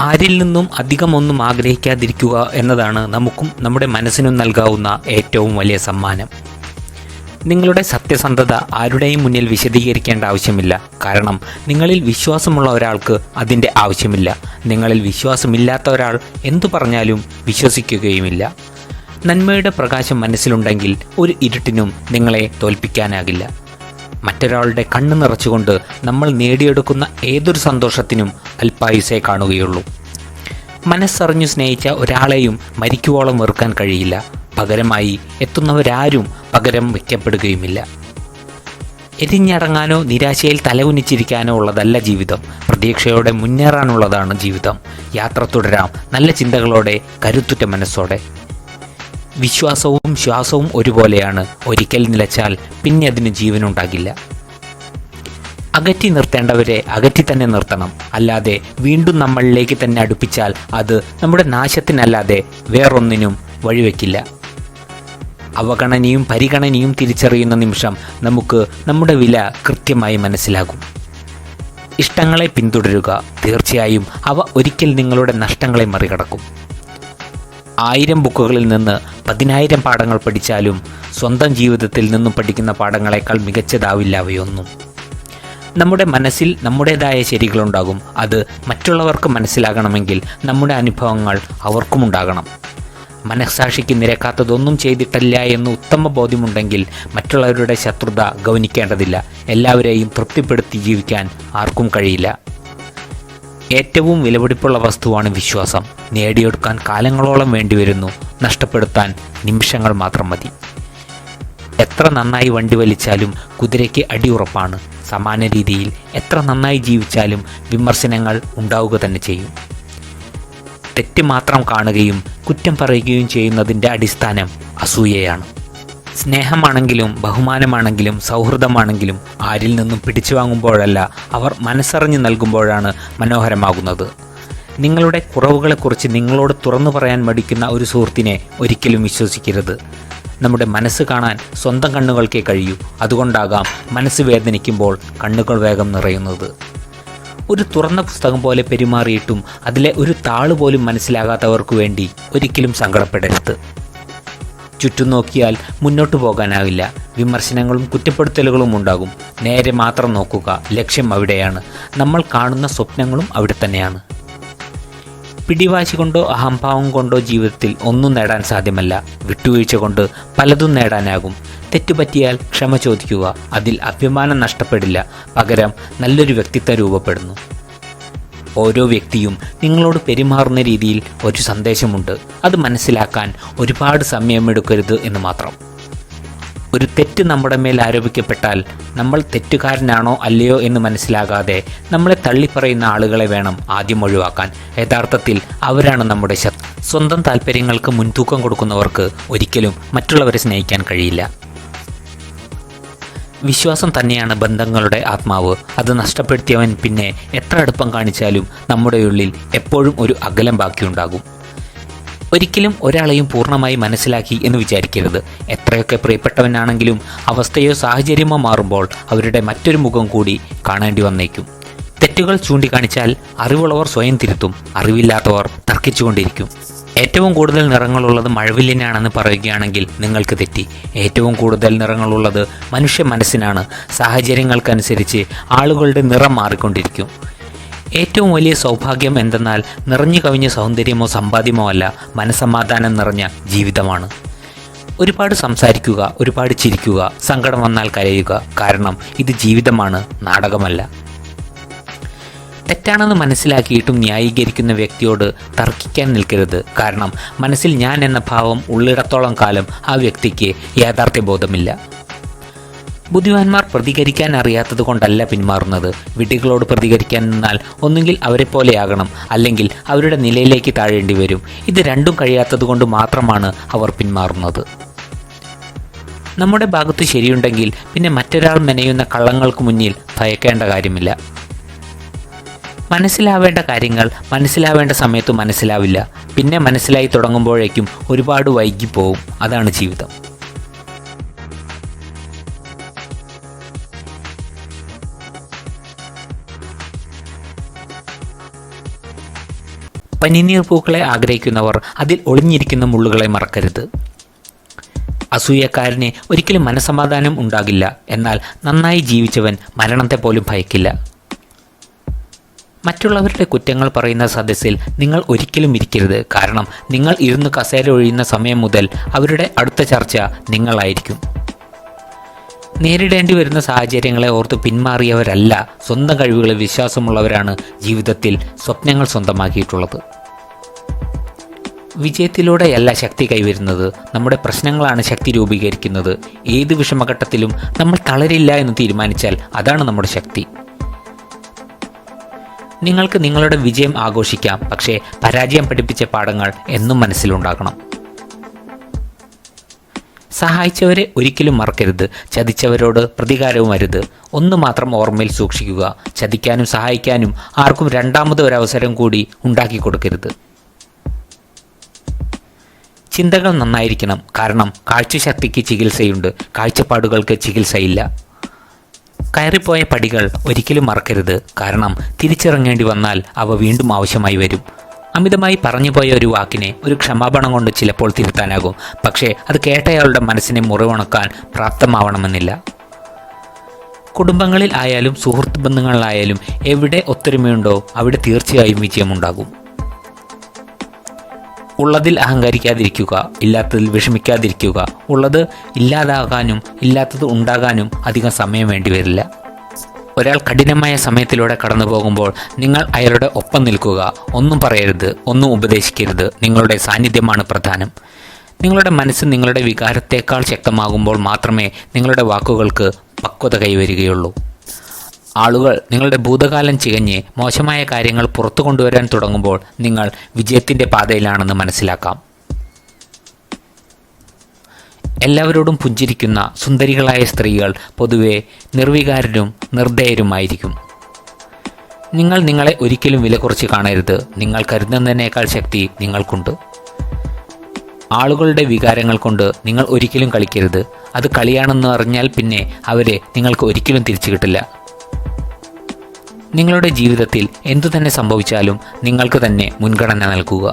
ആരിൽ നിന്നും അധികമൊന്നും ആഗ്രഹിക്കാതിരിക്കുക എന്നതാണ് നമുക്കും നമ്മുടെ മനസ്സിനും നൽകാവുന്ന ഏറ്റവും വലിയ സമ്മാനം. നിങ്ങളുടെ സത്യസന്ധത ആരുടെയും മുന്നിൽ വിശദീകരിക്കേണ്ട ആവശ്യമില്ല. കാരണം നിങ്ങളിൽ വിശ്വാസമുള്ള ഒരാൾക്ക് അതിൻ്റെ ആവശ്യമില്ല. നിങ്ങളിൽ വിശ്വാസമില്ലാത്ത ഒരാൾ എന്തു പറഞ്ഞാലും വിശ്വസിക്കുകയുമില്ല. നന്മയുടെ പ്രകാശം മനസ്സിലുണ്ടെങ്കിൽ ഒരു ഇരുട്ടിനും നിങ്ങളെ തോൽപ്പിക്കാനാകില്ല. മറ്റൊരാളുടെ കണ്ണ് നിറച്ചുകൊണ്ട് നമ്മൾ നേടിയെടുക്കുന്ന ഏതൊരു സന്തോഷത്തിനും അല്പായുസേ കാണുകയുള്ളൂ. മനസ്സറിഞ്ഞു സ്നേഹിച്ച ഒരാളെയും മരിക്കുവോളം വെറുക്കാൻ കഴിയില്ല. പകരമായി എത്തുന്നവരാരും പകരം വയ്ക്കപ്പെടുകയുമില്ല. എരിഞ്ഞടങ്ങാനോ നിരാശയിൽ തലകുനിച്ചിരിക്കാനോ ഉള്ളതല്ല ജീവിതം. പ്രതീക്ഷയോടെ മുന്നേറാനുള്ളതാണ് ജീവിതം. യാത്ര തുടരാം നല്ല ചിന്തകളോടെ, കരുത്തുറ്റ മനസ്സോടെ. വിശ്വാസവും ശ്വാസവും ഒരുപോലെയാണ്. ഒരിക്കൽ നിലച്ചാൽ പിന്നെ അതിന് ജീവനുണ്ടാകില്ല. അകറ്റി നിർത്തേണ്ടവരെ അകറ്റി തന്നെ നിർത്തണം. അല്ലാതെ വീണ്ടും നമ്മളിലേക്ക് തന്നെ അടുപ്പിച്ചാൽ അത് നമ്മുടെ നാശത്തിനല്ലാതെ വേറൊന്നിനും വഴിവെക്കില്ല. അവഗണനയും പരിഗണനയും തിരിച്ചറിയുന്ന നിമിഷം നമുക്ക് നമ്മുടെ വില കൃത്യമായി മനസ്സിലാകും. ഇഷ്ടങ്ങളെ പിന്തുടരുക. തീർച്ചയായും അവ ഒരിക്കൽ നിങ്ങളുടെ നഷ്ടങ്ങളെ മറികടക്കും. 1000 ബുക്കുകളിൽ നിന്ന് 10,000 പാഠങ്ങൾ പഠിച്ചാലും സ്വന്തം ജീവിതത്തിൽ നിന്നും പഠിക്കുന്ന പാഠങ്ങളെക്കാൾ മികച്ചതാവില്ല അവയൊന്നും. നമ്മുടെ മനസ്സിൽ നമ്മുടേതായ ശരികളുണ്ടാകും. അത് മറ്റുള്ളവർക്ക് മനസ്സിലാകണമെങ്കിൽ നമ്മുടെ അനുഭവങ്ങൾ അവർക്കുമുണ്ടാകണം. മനസ്സാക്ഷിക്ക് നിരക്കാത്തതൊന്നും ചെയ്തിട്ടില്ല എന്ന് ഉത്തമ ബോധ്യമുണ്ടെങ്കിൽ മറ്റുള്ളവരുടെ ശത്രുത ഗൗനിക്കേണ്ടതില്ല. എല്ലാവരെയും തൃപ്തിപ്പെടുത്തി ജീവിക്കാൻ ആർക്കും കഴിയില്ല. ഏറ്റവും വിലപിടിപ്പുള്ള വസ്തുവാണ് വിശ്വാസം. നേടിയെടുക്കാൻ കാലങ്ങളോളം വേണ്ടിവരുന്നു, നഷ്ടപ്പെടുത്താൻ നിമിഷങ്ങൾ മാത്രം മതി. എത്ര നന്നായി വണ്ടി വലിച്ചാലും കുതിരയ്ക്ക് അടിയുറപ്പാണ്. സമാന രീതിയിൽ എത്ര നന്നായി ജീവിച്ചാലും വിമർശനങ്ങൾ ഉണ്ടാവുക തന്നെ ചെയ്യും. തെറ്റ് മാത്രം കാണുകയും കുറ്റം പറയുകയും ചെയ്യുന്നതിൻ്റെ അടിസ്ഥാനം അസൂയയാണ്. സ്നേഹമാണെങ്കിലും ബഹുമാനമാണെങ്കിലും സൗഹൃദമാണെങ്കിലും ആരിൽ നിന്നും പിടിച്ചു വാങ്ങുമ്പോഴല്ല, അവർ മനസ്സറിഞ്ഞ് നൽകുമ്പോഴാണ് മനോഹരമാകുന്നത്. നിങ്ങളുടെ കുറവുകളെക്കുറിച്ച് നിങ്ങളോട് തുറന്നു പറയാൻ മടിക്കുന്ന ഒരു സുഹൃത്തിനെ ഒരിക്കലും വിശ്വസിക്കരുത്. നമ്മുടെ മനസ്സ് കാണാൻ സ്വന്തം കണ്ണുകൾക്കേ കഴിയൂ. അതുകൊണ്ടാകാം മനസ്സ് വേദനിക്കുമ്പോൾ കണ്ണുകൾ വേഗം നിറയുന്നത്. ഒരു തുറന്ന പുസ്തകം പോലെ പെരുമാറിയിട്ടും അതിലെ ഒരു താള് പോലും മനസ്സിലാകാത്തവർക്ക് വേണ്ടി ഒരിക്കലും സങ്കടപ്പെടരുത്. ചുറ്റും നോക്കിയാൽ മുന്നോട്ട് പോകാനാവില്ല. വിമർശനങ്ങളും കുറ്റപ്പെടുത്തലുകളും ഉണ്ടാകും. നേരെ മാത്രം നോക്കുക. ലക്ഷ്യം അവിടെയാണ്. നമ്മൾ കാണുന്ന സ്വപ്നങ്ങളും അവിടെ തന്നെയാണ്. പിടിവാശി കൊണ്ടോ അഹംഭാവം കൊണ്ടോ ജീവിതത്തിൽ ഒന്നും നേടാൻ സാധ്യമല്ല. വിട്ടുവീഴ്ച കൊണ്ട് പലതും നേടാനാകും. തെറ്റുപറ്റിയാൽ ക്ഷമ ചോദിക്കുക. അതിൽ അഭിമാനം നഷ്ടപ്പെടില്ല. പകരം നല്ലൊരു വ്യക്തിത്വം രൂപപ്പെടുന്നു. ഓരോ വ്യക്തിയും നിങ്ങളോട് പെരുമാറുന്ന രീതിയിൽ ഒരു സന്ദേശമുണ്ട്. അത് മനസ്സിലാക്കാൻ ഒരുപാട് സമയമെടുക്കരുത് എന്ന് മാത്രം. ഒരു തെറ്റ് നമ്മുടെ മേൽ ആരോപിക്കപ്പെട്ടാൽ നമ്മൾ തെറ്റുകാരനാണോ അല്ലയോ എന്ന് മനസ്സിലാകാതെ നമ്മളെ തള്ളിപ്പറയുന്ന ആളുകളെ വേണം ആദ്യം ഒഴിവാക്കാൻ. യഥാർത്ഥത്തിൽ അവരാണ് നമ്മുടെ ശത്രു. സ്വന്തം താല്പര്യങ്ങൾക്ക് മുൻതൂക്കം കൊടുക്കുന്നവർക്ക് ഒരിക്കലും മറ്റുള്ളവരെ സ്നേഹിക്കാൻ കഴിയില്ല. വിശ്വാസം തന്നെയാണ് ബന്ധങ്ങളുടെ ആത്മാവ്. അത് നഷ്ടപ്പെടുത്തിയവൻ പിന്നെ എത്ര അടുപ്പം കാണിച്ചാലും നമ്മുടെ ഉള്ളിൽ എപ്പോഴും ഒരു അകലം ബാക്കിയുണ്ടാകും. ഒരിക്കലും ഒരാളെയും പൂർണ്ണമായി മനസ്സിലാക്കി എന്ന് വിചാരിക്കരുത്. എത്രയൊക്കെ പ്രിയപ്പെട്ടവനാണെങ്കിലും അവസ്ഥയോ സാഹചര്യമോ മാറുമ്പോൾ അവരുടെ മറ്റൊരു മുഖം കൂടി കാണേണ്ടി വന്നേക്കും. തെറ്റുകൾ ചൂണ്ടിക്കാണിച്ചാൽ അറിവുള്ളവർ സ്വയം തിരുത്തും. അറിവില്ലാത്തവർ തർക്കിച്ചുകൊണ്ടിരിക്കും. ഏറ്റവും കൂടുതൽ നിറങ്ങളുള്ളത് മഴവില്ലിനാണെന്ന് പറയുകയാണെങ്കിൽ നിങ്ങൾക്ക് തെറ്റി. ഏറ്റവും കൂടുതൽ നിറങ്ങളുള്ളത് മനുഷ്യ മനസ്സിനാണ്. സാഹചര്യങ്ങൾക്കനുസരിച്ച് ആളുകളുടെ നിറം മാറിക്കൊണ്ടിരിക്കും. ഏറ്റവും വലിയ സൗഭാഗ്യം എന്തെന്നാൽ നിറഞ്ഞു കവിഞ്ഞ സൗന്ദര്യമോ സമ്പാദ്യമോ അല്ല, മനസ്സമാധാനം നിറഞ്ഞ ജീവിതമാണ്. ഒരുപാട് സംസാരിക്കുക, ഒരുപാട് ചിരിക്കുക, സങ്കടം വന്നാൽ കരയുക. കാരണം ഇത് ജീവിതമാണ്, നാടകമല്ല. തെറ്റാണെന്ന് മനസ്സിലാക്കിയിട്ടും ന്യായീകരിക്കുന്ന വ്യക്തിയോട് തർക്കിക്കാൻ നിൽക്കരുത്. കാരണം മനസ്സിൽ ഞാൻ എന്ന ഭാവം ഉള്ളിടത്തോളം കാലം ആ വ്യക്തിക്ക് യാഥാർത്ഥ്യബോധമില്ല. ബുദ്ധിമാന്മാർ പ്രതികരിക്കാൻ അറിയാത്തത് കൊണ്ടല്ല പിന്മാറുന്നത്. വിഡ്ഢികളോട് പ്രതികരിക്കാൻ നിന്നാൽ ഒന്നുകിൽ അവരെപ്പോലെയാകണം, അല്ലെങ്കിൽ അവരുടെ നിലയിലേക്ക് താഴേണ്ടി വരും. ഇത് രണ്ടും കഴിയാത്തത് കൊണ്ട് മാത്രമാണ് അവർ പിന്മാറുന്നത്. നമ്മുടെ ഭാഗത്ത് ശരിയുണ്ടെങ്കിൽ പിന്നെ മറ്റൊരാൾ മെനയുന്ന കള്ളങ്ങൾക്ക് മുന്നിൽ ഭയക്കേണ്ട കാര്യമില്ല. മനസ്സിലാവേണ്ട കാര്യങ്ങൾ മനസ്സിലാവേണ്ട സമയത്ത് മനസ്സിലാവില്ല. പിന്നെ മനസ്സിലായി തുടങ്ങുമ്പോഴേക്കും ഒരുപാട് വൈകിപ്പോവും. അതാണ് ജീവിതം. പനിനീർ പൂക്കളെ ആഗ്രഹിക്കുന്നവർ അതിൽ ഒളിഞ്ഞിരിക്കുന്ന മുള്ളുകളെ മറക്കരുത്. അസൂയക്കാരന് ഒരിക്കലും മനസ്സമാധാനം ഉണ്ടാകില്ല. എന്നാൽ നന്നായി ജീവിച്ചവൻ മരണത്തെ പോലും ഭയക്കില്ല. മറ്റുള്ളവരുടെ കുറ്റങ്ങൾ പറയുന്ന സദസ്സിൽ നിങ്ങൾ ഒരിക്കലും ഇരിക്കരുത്. കാരണം നിങ്ങൾ ഇരുന്ന് കസേര ഒഴിയുന്ന സമയം മുതൽ അവരുടെ അടുത്ത ചർച്ച നിങ്ങളായിരിക്കും. നേരിടേണ്ടി വരുന്ന സാഹചര്യങ്ങളെ ഓർത്ത് പിന്മാറിയവരല്ല, സ്വന്തം കഴിവുകളിൽ വിശ്വാസമുള്ളവരാണ് ജീവിതത്തിൽ സ്വപ്നങ്ങൾ സ്വന്തമാക്കിയിട്ടുള്ളത്. വിജയത്തിലൂടെയല്ല ശക്തി കൈവരുന്നത്, നമ്മുടെ പ്രശ്നങ്ങളാണ് ശക്തി രൂപീകരിക്കുന്നത്. ഏത് വിഷമഘട്ടത്തിലും നമ്മൾ തളരില്ല എന്ന് തീരുമാനിച്ചാൽ അതാണ് നമ്മുടെ ശക്തി. നിങ്ങൾക്ക് നിങ്ങളുടെ വിജയം ആഘോഷിക്കാം, പക്ഷേ പരാജയം പഠിപ്പിച്ച പാഠങ്ങൾ എന്നും മനസ്സിലുണ്ടാകണം. സഹായിച്ചവരെ ഒരിക്കലും മറക്കരുത്, ചതിച്ചവരോട് പ്രതികാരവും അരുത്. ഒന്ന് മാത്രം ഓർമ്മയിൽ സൂക്ഷിക്കുക: ചതിക്കാനും സഹായിക്കാനും ആർക്കും രണ്ടാമത് ഒരവസരം കൂടി ഉണ്ടാക്കി കൊടുക്കരുത്. ചിന്തകൾ നന്നായിരിക്കണം, കാരണം കാഴ്ചശക്തിക്ക് ചികിത്സയുണ്ട്, കാഴ്ചപ്പാടുകൾക്ക് ചികിത്സയില്ല. കയറിപ്പോയ പടികൾ ഒരിക്കലും മറക്കരുത്, കാരണം തിരിച്ചിറങ്ങേണ്ടി വന്നാൽ അവ വീണ്ടും ആവശ്യമായി വരും. അമിതമായി പറഞ്ഞുപോയ ഒരു വാക്കിനെ ഒരു ക്ഷമാപണം കൊണ്ട് ചിലപ്പോൾ തിരുത്താനാകും, പക്ഷേ അത് കേട്ടയാളുടെ മനസ്സിനെ മുറിവുണക്കാൻ പ്രാപ്തമാവണമെന്നില്ല. കുടുംബങ്ങളിൽ ആയാലും സുഹൃത്ത് ബന്ധങ്ങളിലായാലും എവിടെ ഒത്തൊരുമയുണ്ടോ അവിടെ തീർച്ചയായും വിജയമുണ്ടാകും. ഉള്ളതിൽ അഹങ്കരിക്കാതിരിക്കുക, ഇല്ലാത്തതിൽ വിഷമിക്കാതിരിക്കുക. ഉള്ളത് ഇല്ലാതാകാനും ഇല്ലാത്തത് ഉണ്ടാകാനും അധികം സമയം വേണ്ടിവരില്ല. ഒരാൾ കഠിനമായ സമയത്തിലൂടെ കടന്നു പോകുമ്പോൾ നിങ്ങൾ അയാളുടെ ഒപ്പം നിൽക്കുക. ഒന്നും പറയരുത്, ഒന്നും ഉപദേശിക്കരുത്. നിങ്ങളുടെ സാന്നിധ്യമാണ് പ്രധാനം. നിങ്ങളുടെ മനസ്സ് നിങ്ങളുടെ വികാരത്തേക്കാൾ ശക്തമാകുമ്പോൾ മാത്രമേ നിങ്ങളുടെ വാക്കുകൾക്ക് പക്വത കൈവരികയുള്ളൂ. ആളുകൾ നിങ്ങളുടെ ഭൂതകാലം ചികഞ്ഞ് മോശമായ കാര്യങ്ങൾ പുറത്തു കൊണ്ടുവരാൻ തുടങ്ങുമ്പോൾ നിങ്ങൾ വിജയത്തിൻ്റെ പാതയിലാണെന്ന് മനസ്സിലാക്കാം. എല്ലാവരോടും പുഞ്ചിരിക്കുന്ന സുന്ദരികളായ സ്ത്രീകൾ പൊതുവെ നിർവികാരരും നിർദ്ദയരുമായിരിക്കും. നിങ്ങൾ നിങ്ങളെ ഒരിക്കലും വില കുറച്ച് കാണരുത്. നിങ്ങൾ കരുതുന്നതിനേക്കാൾ ശക്തി നിങ്ങൾക്കുണ്ട്. ആളുകളുടെ വികാരങ്ങൾ കൊണ്ട് നിങ്ങൾ ഒരിക്കലും കളിക്കരുത്. അത് കളിയാണെന്ന് അറിഞ്ഞാൽ പിന്നെ അവരെ നിങ്ങൾക്ക് ഒരിക്കലും തിരിച്ചു കിട്ടില്ല. നിങ്ങളുടെ ജീവിതത്തിൽ എന്തു തന്നെ സംഭവിച്ചാലും നിങ്ങൾക്ക് തന്നെ മുൻഗണന നൽകുക.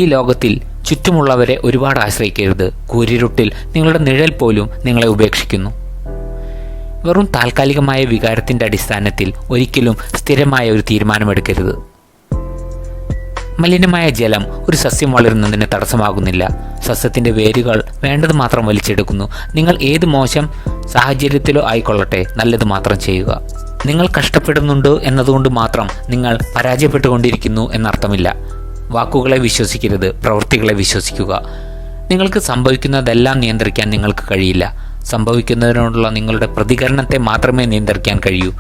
ഈ ലോകത്തിൽ ചുറ്റുമുള്ളവരെ ഒരുപാട് ആശ്രയിക്കരുത്. കൂരിരുട്ടിൽ നിങ്ങളുടെ നിഴൽ പോലും നിങ്ങളെ ഉപേക്ഷിക്കുന്നു. വെറും താൽക്കാലികമായ വികാരത്തിൻ്റെ അടിസ്ഥാനത്തിൽ ഒരിക്കലും സ്ഥിരമായ ഒരു തീരുമാനമെടുക്കരുത്. മലിനമായ ജലം ഒരു സസ്യം വളരുന്നതിന് തടസ്സമാകുന്നില്ല. സസ്യത്തിൻ്റെ വേരുകൾ വേണ്ടത് മാത്രം വലിച്ചെടുക്കുന്നു. നിങ്ങൾ ഏത് മോശം സാഹചര്യത്തിലോ ആയിക്കൊള്ളട്ടെ, നല്ലത് മാത്രം ചെയ്യുക. നിങ്ങൾ കഷ്ടപ്പെടുന്നുണ്ട് എന്നതുകൊണ്ട് മാത്രം നിങ്ങൾ പരാജയപ്പെട്ടുകൊണ്ടിരിക്കുന്നു എന്നർത്ഥമില്ല. വാക്കുകളെ വിശ്വസിക്കരുത്, പ്രവൃത്തികളെ വിശ്വസിക്കുക. നിങ്ങൾക്ക് സംഭവിക്കുന്നതെല്ലാം നിയന്ത്രിക്കാൻ നിങ്ങൾക്ക് കഴിയില്ല. സംഭവിക്കുന്നതിനോടുള്ള നിങ്ങളുടെ പ്രതികരണത്തെ മാത്രമേ നിയന്ത്രിക്കാൻ കഴിയൂ.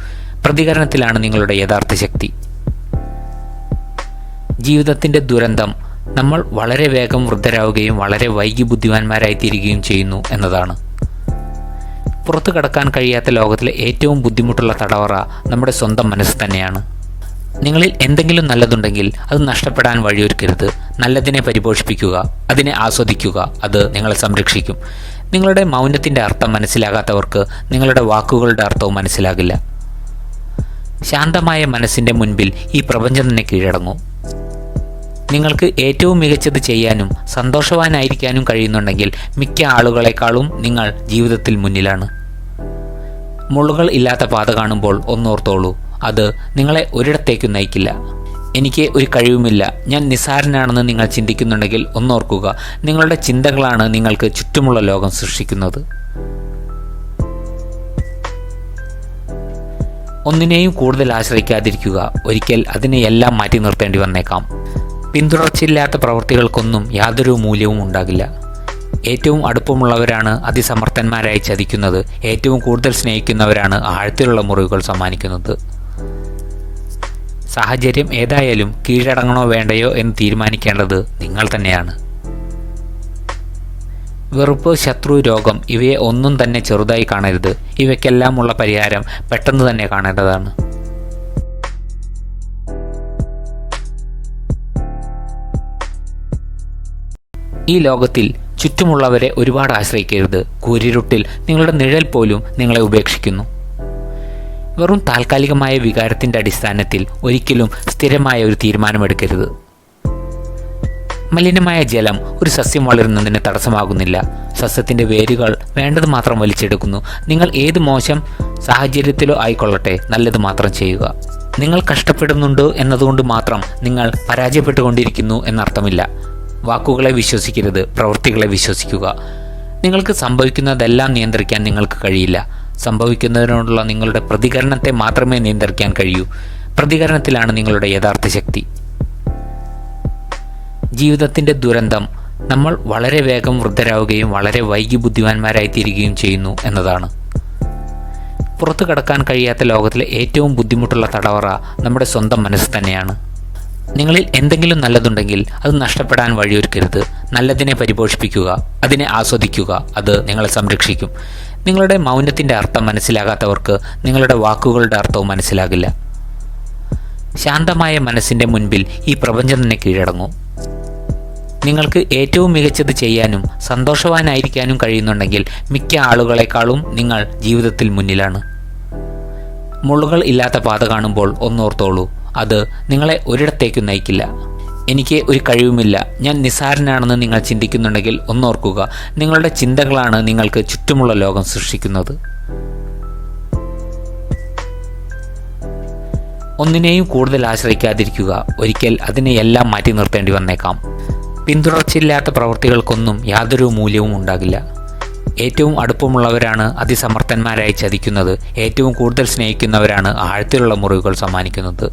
പ്രതികരണത്തിലാണ് നിങ്ങളുടെ യഥാർത്ഥ ശക്തി. ജീവിതത്തിൻ്റെ ദുരന്തം നമ്മൾ വളരെ വേഗം വൃദ്ധരാവുകയും വളരെ വൈകി ബുദ്ധിമാന്മാരായി തീരുകയും ചെയ്യുന്നു എന്നതാണ്. പുറത്തു കടക്കാൻ കഴിയാത്ത ലോകത്തിലെ ഏറ്റവും ബുദ്ധിമുട്ടുള്ള തടവറ നമ്മുടെ സ്വന്തം മനസ്സ് തന്നെയാണ്. നിങ്ങളിൽ എന്തെങ്കിലും നല്ലതുണ്ടെങ്കിൽ അത് നഷ്ടപ്പെടാൻ വഴിയൊരുക്കരുത്. നല്ലതിനെ പരിപോഷിപ്പിക്കുക, അതിനെ ആസ്വദിക്കുക. അത് നിങ്ങളെ സംരക്ഷിക്കും. നിങ്ങളുടെ മൗനത്തിൻ്റെ അർത്ഥം മനസ്സിലാകാത്തവർക്ക് നിങ്ങളുടെ വാക്കുകളുടെ അർത്ഥവും മനസ്സിലാകില്ല. ശാന്തമായ മനസ്സിൻ്റെ മുൻപിൽ ഈ പ്രപഞ്ചം തന്നെ കീഴടങ്ങും. നിങ്ങൾക്ക് ഏറ്റവും മികച്ചത് ചെയ്യാനും സന്തോഷവാനായിരിക്കാനും കഴിയുന്നുണ്ടെങ്കിൽ മിക്ക ആളുകളെക്കാളും നിങ്ങൾ ജീവിതത്തിൽ മുന്നിലാണ്. മുള്ളുകൾ ഇല്ലാത്ത പാത കാണുമ്പോൾ ഒന്നോർത്തോളൂ, അത് നിങ്ങളെ ഒരിടത്തേക്കും നയിക്കില്ല. എനിക്ക് ഒരു കഴിവുമില്ല, ഞാൻ നിസ്സാരനാണെന്ന് നിങ്ങൾ ചിന്തിക്കുന്നുണ്ടെങ്കിൽ ഒന്നോർക്കുക, നിങ്ങളുടെ ചിന്തകളാണ് നിങ്ങൾക്ക് ചുറ്റുമുള്ള ലോകം സൃഷ്ടിക്കുന്നത്. ഒന്നിനെയും കൂടുതൽ ആശ്രയിക്കാതിരിക്കുക. ഒരിക്കൽ അതിനെയെല്ലാം മാറ്റി നിർത്തേണ്ടി വന്നേക്കാം. പിന്തുടർച്ചയില്ലാത്ത പ്രവൃത്തികൾക്കൊന്നും യാതൊരു മൂല്യവും ഉണ്ടാകില്ല. ഏറ്റവും അടുപ്പമുള്ളവരാണ് അതിസമർത്ഥന്മാരായി ചതിക്കുന്നത്. ഏറ്റവും കൂടുതൽ സ്നേഹിക്കുന്നവരാണ് ആഴത്തിലുള്ള മുറിവുകൾ സമ്മാനിക്കുന്നത്. സാഹചര്യം ഏതായാലും കീഴടങ്ങണോ വേണ്ടയോ എന്ന് തീരുമാനിക്കേണ്ടത് നിങ്ങൾ തന്നെയാണ്. വെറുപ്പ്, ശത്രു, രോഗം ഇവയെ ഒന്നും തന്നെ ചെറുതായി കാണരുത്. ഇവയ്ക്കെല്ലാമുള്ള പരിഹാരം പെട്ടെന്ന് തന്നെ കാണേണ്ടതാണ്. ഈ ലോകത്തിൽ ചുറ്റുമുള്ളവരെ ഒരുപാട് ആശ്രയിക്കരുത്. കൂരിരുട്ടിൽ നിങ്ങളുടെ നിഴൽ പോലും നിങ്ങളെ ഉപേക്ഷിക്കുന്നു. വെറും താൽക്കാലികമായ വികാരത്തിൻ്റെ അടിസ്ഥാനത്തിൽ ഒരിക്കലും സ്ഥിരമായ ഒരു തീരുമാനമെടുക്കരുത്. മലിനമായ ജലം ഒരു സസ്യം വളരുന്നതിന് തടസ്സമാകുന്നില്ല. സസ്യത്തിൻ്റെ വേരുകൾ വേണ്ടത് മാത്രം വലിച്ചെടുക്കുന്നു. നിങ്ങൾ ഏത് മോശം സാഹചര്യത്തിലോ ആയിക്കൊള്ളട്ടെ, നല്ലത് മാത്രം ചെയ്യുക. നിങ്ങൾ കഷ്ടപ്പെടുന്നുണ്ട് എന്നതുകൊണ്ട് മാത്രം നിങ്ങൾ പരാജയപ്പെട്ടുകൊണ്ടിരിക്കുന്നു എന്നർത്ഥമില്ല. വാക്കുകളെ വിശ്വസിക്കരുത്, പ്രവൃത്തികളെ വിശ്വസിക്കുക. നിങ്ങൾക്ക് സംഭവിക്കുന്നതെല്ലാം നിയന്ത്രിക്കാൻ നിങ്ങൾക്ക് കഴിയില്ല. സംഭവിക്കുന്നതിനോടുള്ള നിങ്ങളുടെ പ്രതികരണത്തെ മാത്രമേ നിയന്ത്രിക്കാൻ കഴിയൂ. പ്രതികരണത്തിലാണ് നിങ്ങളുടെ യഥാർത്ഥ ശക്തി. ജീവിതത്തിൻ്റെ ദുരന്തം നമ്മൾ വളരെ വേഗം വൃദ്ധരാവുകയും വളരെ വൈകി ബുദ്ധിമാന്മാരായി തീരുകയും ചെയ്യുന്നു എന്നതാണ്. പുറത്തു കടക്കാൻ കഴിയാത്ത ലോകത്തിലെ ഏറ്റവും ബുദ്ധിമുട്ടുള്ള തടവറ നമ്മുടെ സ്വന്തം മനസ്സ് തന്നെയാണ്. നിങ്ങളിൽ എന്തെങ്കിലും നല്ലതുണ്ടെങ്കിൽ അത് നഷ്ടപ്പെടാൻ വഴിയൊരുക്കരുത്. നല്ലതിനെ പരിപോഷിപ്പിക്കുക, അതിനെ ആസ്വദിക്കുക. അത് നിങ്ങളെ സംരക്ഷിക്കും. നിങ്ങളുടെ മൗനത്തിൻ്റെ അർത്ഥം മനസ്സിലാകാത്തവർക്ക് നിങ്ങളുടെ വാക്കുകളുടെ അർത്ഥവും മനസ്സിലാകില്ല. ശാന്തമായ മനസ്സിൻ്റെ മുൻപിൽ ഈ പ്രപഞ്ചം തന്നെ കീഴടങ്ങും. നിങ്ങൾക്ക് ഏറ്റവും മികച്ചത് ചെയ്യാനും സന്തോഷവാനായിരിക്കാനും കഴിയുന്നുണ്ടെങ്കിൽ മിക്ക ആളുകളെക്കാളും നിങ്ങൾ ജീവിതത്തിൽ മുന്നിലാണ്. മുള്ളുകൾ ഇല്ലാത്ത പാത കാണുമ്പോൾ ഒന്നോർത്തോളൂ, അത് നിങ്ങളെ ഒരിടത്തേക്കും നയിക്കില്ല. എനിക്ക് ഒരു കഴിവുമില്ല, ഞാൻ നിസ്സാരനാണെന്ന് നിങ്ങൾ ചിന്തിക്കുന്നുണ്ടെങ്കിൽ ഒന്നോർക്കുക, നിങ്ങളുടെ ചിന്തകളാണ് നിങ്ങൾക്ക് ചുറ്റുമുള്ള ലോകം സൃഷ്ടിക്കുന്നത്. ഒന്നിനെയും കൂടുതൽ ആശ്രയിക്കാതിരിക്കുക. ഒരിക്കൽ അതിനെയെല്ലാം മാറ്റി നിർത്തേണ്ടി വന്നേക്കാം. പിന്തുടർച്ചയില്ലാത്ത പ്രവൃത്തികൾക്കൊന്നും യാതൊരു മൂല്യവും ഉണ്ടാകില്ല. ഏറ്റവും അടുപ്പമുള്ളവരാണ് അതിസമർത്ഥന്മാരായി ചതിക്കുന്നത്. ഏറ്റവും കൂടുതൽ സ്നേഹിക്കുന്നവരാണ് ആഴത്തിലുള്ള മുറിവുകൾ സമ്മാനിക്കുന്നത്.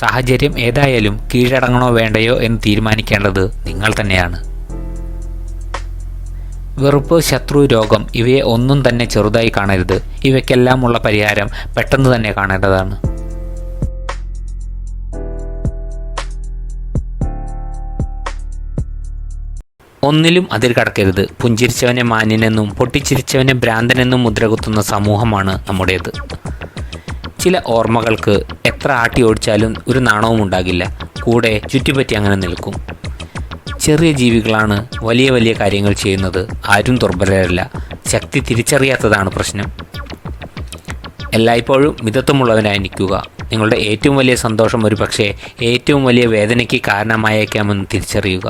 സാഹചര്യം ഏതായാലും കീഴടങ്ങണോ വേണ്ടയോ എന്ന് തീരുമാനിക്കേണ്ടത് നിങ്ങൾ തന്നെയാണ്. വെറുപ്പ്, ശത്രു, രോഗം ഇവയെ ഒന്നും തന്നെ ചെറുതായി കാണരുത്. ഇവയ്ക്കെല്ലാം ഉള്ള പരിഹാരം പെട്ടെന്ന് തന്നെ കാണേണ്ടതാണ്. ഒന്നിലും അതിൽ കടക്കരുത്. പുഞ്ചിരിച്ചവനെ മാന്യനെന്നും പൊട്ടിച്ചിരിച്ചവനെ ഭ്രാന്തനെന്നും മുദ്രകുത്തുന്ന സമൂഹമാണ് നമ്മുടേത്. ചില ഓർമ്മകൾക്ക് എത്ര ആട്ടി ഓടിച്ചാലും ഒരു നാണവും ഉണ്ടാകില്ല. കൂടെ ചുറ്റിപ്പറ്റി അങ്ങനെ നിൽക്കും. ചെറിയ ജീവികളാണ് വലിയ വലിയ കാര്യങ്ങൾ ചെയ്യുന്നത്. ആരും ദുർബലരല്ല. ശക്തി തിരിച്ചറിയാത്തതാണ് പ്രശ്നം. എല്ലായ്പ്പോഴും മിതത്വമുള്ളവനായിരിക്കുക. നിങ്ങളുടെ ഏറ്റവും വലിയ സന്തോഷം ഒരു പക്ഷേ ഏറ്റവും വലിയ വേദനയ്ക്ക് കാരണമായേക്കാമെന്ന് തിരിച്ചറിയുക.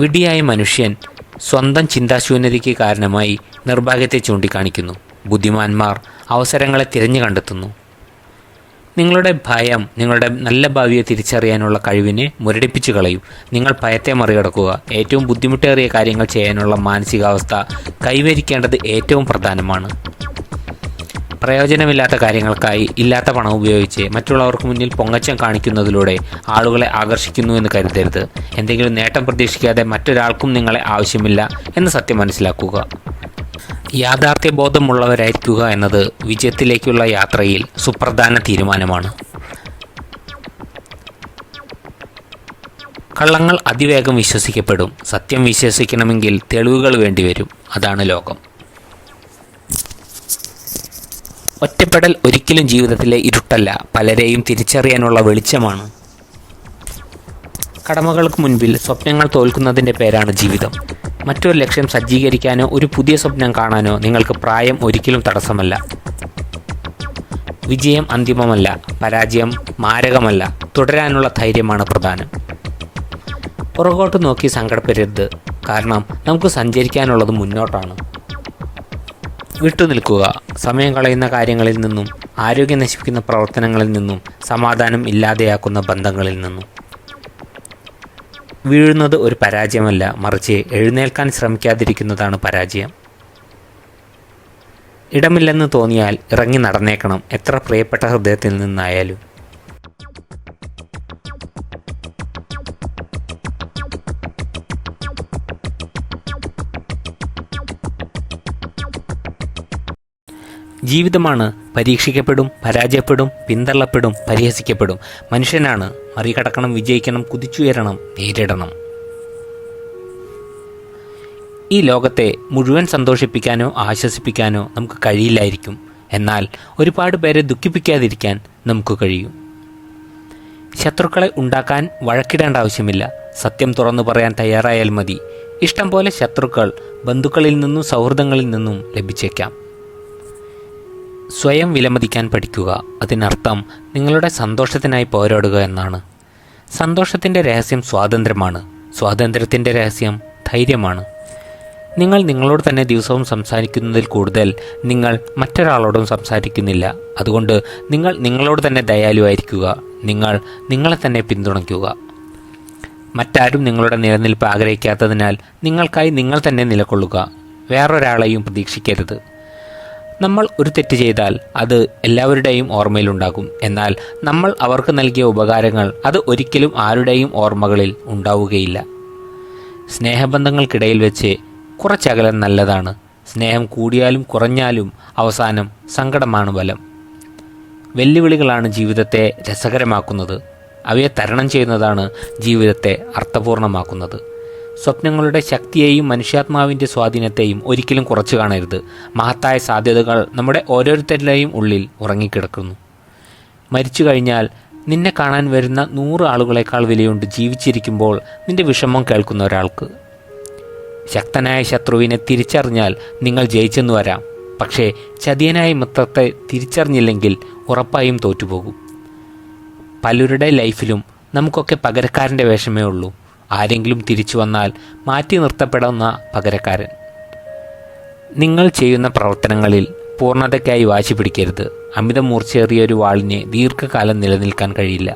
വിഡ്ഢിയായ മനുഷ്യൻ സ്വന്തം ചിന്താശൂന്യതയ്ക്ക് കാരണമായി നിർഭാഗ്യത്തെ ചൂണ്ടിക്കാണിക്കുന്നു. ബുദ്ധിമാന്മാർ അവസരങ്ങളെ തിരഞ്ഞു കണ്ടെത്തുന്നു. നിങ്ങളുടെ ഭയം നിങ്ങളുടെ നല്ല ഭാവിയെ തിരിച്ചറിയാനുള്ള കഴിവിനെ മുരടിപ്പിച്ചു കളയും. നിങ്ങൾ ഭയത്തെ മറികടക്കുക. ഏറ്റവും ബുദ്ധിമുട്ടേറിയ കാര്യങ്ങൾ ചെയ്യാനുള്ള മാനസികാവസ്ഥ കൈവരിക്കേണ്ടത് ഏറ്റവും പ്രധാനമാണ്. പ്രയോജനമില്ലാത്ത കാര്യങ്ങൾക്കായി ഇല്ലാത്ത പണം ഉപയോഗിച്ച് മറ്റുള്ളവർക്ക് മുന്നിൽ പൊങ്ങച്ചം കാണിക്കുന്നതിലൂടെ ആളുകളെ ആകർഷിക്കുന്നു എന്ന് കരുതരുത്. എന്തെങ്കിലും നേട്ടം പ്രതീക്ഷിക്കാതെ മറ്റൊരാൾക്കും നിങ്ങളെ ആവശ്യമില്ല എന്ന സത്യം മനസ്സിലാക്കുക. യാഥാർത്ഥ്യബോധമുള്ളവരായിരിക്കുക എന്നത് വിജയത്തിലേക്കുള്ള യാത്രയിൽ സുപ്രധാന തീരുമാനമാണ്. കള്ളങ്ങൾ അതിവേഗം വിശ്വസിക്കപ്പെടും. സത്യം വിശ്വസിക്കണമെങ്കിൽ തെളിവുകൾ വേണ്ടിവരും. അതാണ് ലോകം. ഒറ്റപ്പെടൽ ഒരിക്കലും ജീവിതത്തിലെ ഇരുട്ടല്ല, പലരെയും തിരിച്ചറിയാനുള്ള വെളിച്ചമാണ്. കടമകൾക്ക് മുൻപിൽ സ്വപ്നങ്ങൾ തോൽക്കുന്നതിൻ്റെ പേരാണ് ജീവിതം. മറ്റൊരു ലക്ഷ്യം സജ്ജീകരിക്കാനോ ഒരു പുതിയ സ്വപ്നം കാണാനോ നിങ്ങൾക്ക് പ്രായം ഒരിക്കലും തടസ്സമല്ല. വിജയം അന്തിമമല്ല, പരാജയം മാരകമല്ല. തുടരാനുള്ള ധൈര്യമാണ് പ്രധാനം. പുറകോട്ട് നോക്കി സങ്കടപ്പെടരുത്. കാരണം നമുക്ക് സഞ്ചരിക്കാനുള്ളത് മുന്നോട്ടാണ്. വിട്ടുനിൽക്കുക. സമയം കളയുന്ന കാര്യങ്ങളിൽ നിന്നും, ആരോഗ്യം നശിപ്പിക്കുന്ന പ്രവർത്തനങ്ങളിൽ നിന്നും, സമാധാനം ഇല്ലാതെയാക്കുന്ന ബന്ധങ്ങളിൽ നിന്നും. വീഴുന്നത് ഒരു പരാജയമല്ല, മറിച്ച് എഴുന്നേൽക്കാൻ ശ്രമിക്കാതിരിക്കുന്നതാണ് പരാജയം. ഇടമില്ലെന്ന് തോന്നിയാൽ ഇറങ്ങി നടന്നേക്കണം, എത്ര പ്രിയപ്പെട്ട ഹൃദയത്തിൽ നിന്നായാലും. ജീവിതമാണ്. പരീക്ഷിക്കപ്പെടും, പരാജയപ്പെടും, പിന്തള്ളപ്പെടും, പരിഹസിക്കപ്പെടും. മനുഷ്യനാണ്. മറികടക്കണം, വിജയിക്കണം, കുതിച്ചുയരണം, നേരിടണം. ഈ ലോകത്തെ മുഴുവൻ സന്തോഷിപ്പിക്കാനോ ആശ്വസിപ്പിക്കാനോ നമുക്ക് കഴിയില്ലായിരിക്കും. എന്നാൽ ഒരുപാട് പേരെ ദുഃഖിപ്പിക്കാതിരിക്കാൻ നമുക്ക് കഴിയും. ശത്രുക്കളെ ഉണ്ടാക്കാൻ വഴക്കിടേണ്ട ആവശ്യമില്ല. സത്യം തുറന്നു പറയാൻ തയ്യാറായാൽ മതി. ഇഷ്ടം പോലെ ശത്രുക്കൾ ബന്ധുക്കളിൽ നിന്നും സൗഹൃദങ്ങളിൽ നിന്നും ലഭിച്ചേക്കാം. സ്വയം വിലമതിക്കാൻ പഠിക്കുക. അതിനർത്ഥം നിങ്ങളുടെ സന്തോഷത്തിനായി പോരാടുക എന്നാണ്. സന്തോഷത്തിൻ്റെ രഹസ്യം സ്വാതന്ത്ര്യമാണ്. സ്വാതന്ത്ര്യത്തിൻ്റെ രഹസ്യം ധൈര്യമാണ്. നിങ്ങൾ നിങ്ങളോട് തന്നെ ദിവസവും സംസാരിക്കുന്നതിൽ കൂടുതൽ നിങ്ങൾ മറ്റൊരാളോടും സംസാരിക്കുന്നില്ല. അതുകൊണ്ട് നിങ്ങൾ നിങ്ങളോട് തന്നെ ദയാലുവായിരിക്കുക. നിങ്ങൾ നിങ്ങളെ തന്നെ പിന്തുണയ്ക്കുക. മറ്റാരും നിങ്ങളുടെ നിലനിൽപ്പ് ആഗ്രഹിക്കാത്തതിനാൽ നിങ്ങൾക്കായി നിങ്ങൾ തന്നെ നിലകൊള്ളുക. വേറൊരാളെയും പ്രതീക്ഷിക്കരുത്. നമ്മൾ ഒരു തെറ്റ് ചെയ്താൽ അത് എല്ലാവരുടെയും ഓർമ്മയിലുണ്ടാകും. എന്നാൽ നമ്മൾ അവർക്ക് നൽകിയ ഉപകാരങ്ങൾ അത് ഒരിക്കലും ആരുടെയും ഓർമ്മകളിൽ ഉണ്ടാവുകയില്ല. സ്നേഹബന്ധങ്ങൾക്കിടയിൽ വെച്ച് കുറച്ചകലം നല്ലതാണ്. സ്നേഹം കൂടിയാലും കുറഞ്ഞാലും അവസാനം സങ്കടമാണ് ബലം. വെല്ലുവിളികളാണ് ജീവിതത്തെ രസകരമാക്കുന്നത്. അവയെ തരണം ചെയ്യുന്നതാണ് ജീവിതത്തെ അർത്ഥപൂർണമാക്കുന്നത്. സ്വപ്നങ്ങളുടെ ശക്തിയെയും മനുഷ്യാത്മാവിൻ്റെ സ്വാധീനത്തെയും ഒരിക്കലും കുറച്ചു കാണരുത്. മഹത്തായ സാധ്യതകൾ നമ്മുടെ ഓരോരുത്തരുടെയും ഉള്ളിൽ ഉറങ്ങിക്കിടക്കുന്നു. മരിച്ചു കഴിഞ്ഞാൽ നിന്നെ കാണാൻ വരുന്ന 100 ആളുകളെക്കാൾ വിലയുണ്ട് ജീവിച്ചിരിക്കുമ്പോൾ നിന്റെ വിഷമം കേൾക്കുന്ന ഒരാൾക്ക്. ശക്തനായ ശത്രുവിനെ തിരിച്ചറിഞ്ഞാൽ നിങ്ങൾ ജയിച്ചെന്നു വരാം. പക്ഷേ ചതിയനായ മിത്രത്തെ തിരിച്ചറിഞ്ഞില്ലെങ്കിൽ ഉറപ്പായും തോറ്റുപോകും. പലരുടെ ലൈഫിലും നമുക്കൊക്കെ പകരക്കാരൻ്റെ വേഷമേ ഉള്ളൂ. ആരെങ്കിലും തിരിച്ചു വന്നാൽ മാറ്റി നിർത്തപ്പെടുന്ന പകരക്കാരൻ. നിങ്ങൾ ചെയ്യുന്ന പ്രവർത്തനങ്ങളിൽ പൂർണ്ണതയ്ക്കായി വാശി പിടിക്കരുത്. അമിതമൂർച്ചയേറിയ ഒരു വാളിന് ദീർഘകാലം നിലനിൽക്കാൻ കഴിയില്ല.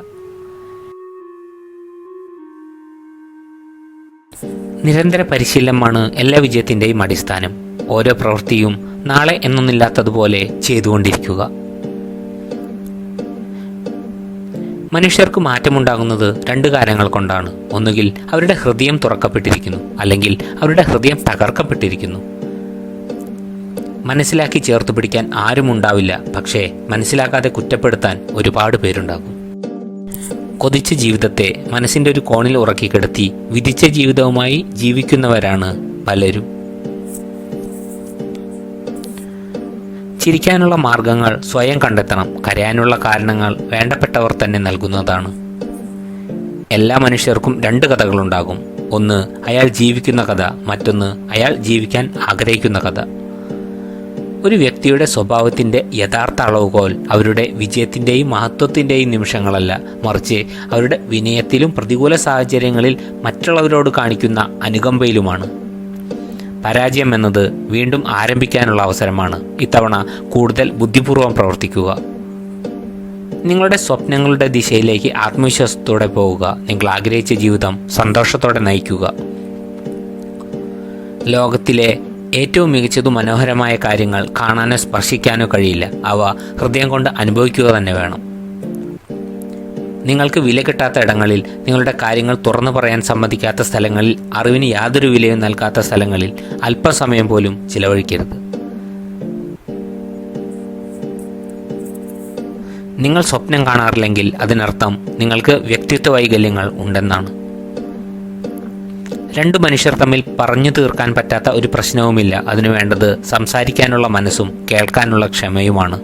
നിരന്തര പരിശീലനമാണ് എല്ലാ വിജയത്തിൻ്റെയും അടിസ്ഥാനം. ഓരോ പ്രവൃത്തിയും നാളെ എന്നൊന്നില്ലാത്തതുപോലെ ചെയ്തുകൊണ്ടിരിക്കുക. മനുഷ്യർക്ക് മാറ്റമുണ്ടാകുന്നത് 2 കാര്യങ്ങൾ കൊണ്ടാണ്. ഒന്നുകിൽ അവരുടെ ഹൃദയം തുറക്കപ്പെട്ടിരിക്കുന്നു, അല്ലെങ്കിൽ അവരുടെ ഹൃദയം തകർക്കപ്പെട്ടിരിക്കുന്നു. മനസ്സിലാക്കി ചേർത്ത് പിടിക്കാൻ ആരും ഉണ്ടാവില്ല. പക്ഷേ മനസ്സിലാക്കാതെ കുറ്റപ്പെടുത്താൻ ഒരുപാട് പേരുണ്ടാകും. കൊതിച്ച ജീവിതത്തെ മനസ്സിൻ്റെ ഒരു കോണിൽ ഉറക്കിക്കിടത്തി വിധിച്ച ജീവിതവുമായി ജീവിക്കുന്നവരാണ് പലരും. ചിരിക്കാനുള്ള മാർഗങ്ങൾ സ്വയം കണ്ടെത്തണം. കരയാനുള്ള കാരണങ്ങൾ വേണ്ടപ്പെട്ടവർ തന്നെ നൽകുന്നതാണ്. എല്ലാ മനുഷ്യർക്കും 2 കഥകളുണ്ടാകും. ഒന്ന് അയാൾ ജീവിക്കുന്ന കഥ, മറ്റൊന്ന് അയാൾ ജീവിക്കാൻ ആഗ്രഹിക്കുന്ന കഥ. ഒരു വ്യക്തിയുടെ സ്വഭാവത്തിൻ്റെ യഥാർത്ഥ അളവുകോൽ അവരുടെ വിജയത്തിൻ്റെയും മഹത്വത്തിൻ്റെയും നിമിഷങ്ങളല്ല, മറിച്ച് അവരുടെ വിനയത്തിലും പ്രതികൂല സാഹചര്യങ്ങളിൽ മറ്റുള്ളവരോട് കാണിക്കുന്ന അനുകമ്പയിലുമാണ്. പരാജയം എന്നത് വീണ്ടും ആരംഭിക്കാനുള്ള അവസരമാണ്. ഇത്തവണ കൂടുതൽ ബുദ്ധിപൂർവ്വം പ്രവർത്തിക്കുക. നിങ്ങളുടെ സ്വപ്നങ്ങളുടെ ദിശയിലേക്ക് ആത്മവിശ്വാസത്തോടെ പോവുക. നിങ്ങൾ ആഗ്രഹിച്ച ജീവിതം സന്തോഷത്തോടെ നയിക്കുക. ലോകത്തിലെ ഏറ്റവും മികച്ചതും മനോഹരമായ കാര്യങ്ങൾ കാണാനോ സ്പർശിക്കാനോ കഴിയില്ല. അവ ഹൃദയം കൊണ്ട് അനുഭവിക്കുക തന്നെ വേണം. നിങ്ങൾക്ക് വില കിട്ടാത്ത ഇടങ്ങളിൽ, നിങ്ങളുടെ കാര്യങ്ങൾ തുറന്നു പറയാൻ സമ്മതിക്കാത്ത സ്ഥലങ്ങളിൽ, അറിവിന് യാതൊരു വിലയും നൽകാത്ത സ്ഥലങ്ങളിൽ അല്പസമയം പോലും ചിലവഴിക്കരുത്. നിങ്ങൾ സ്വപ്നം കാണാറില്ലെങ്കിൽ അതിനർത്ഥം നിങ്ങൾക്ക് വ്യക്തിത്വ വൈകല്യങ്ങൾ ഉണ്ടെന്നാണ്. 2 മനുഷ്യർ തമ്മിൽ പറഞ്ഞു തീർക്കാൻ പറ്റാത്ത ഒരു പ്രശ്നവുമില്ല. അതിനു വേണ്ടത് സംസാരിക്കാനുള്ള മനസ്സും കേൾക്കാനുള്ള ക്ഷമയുമാണ്.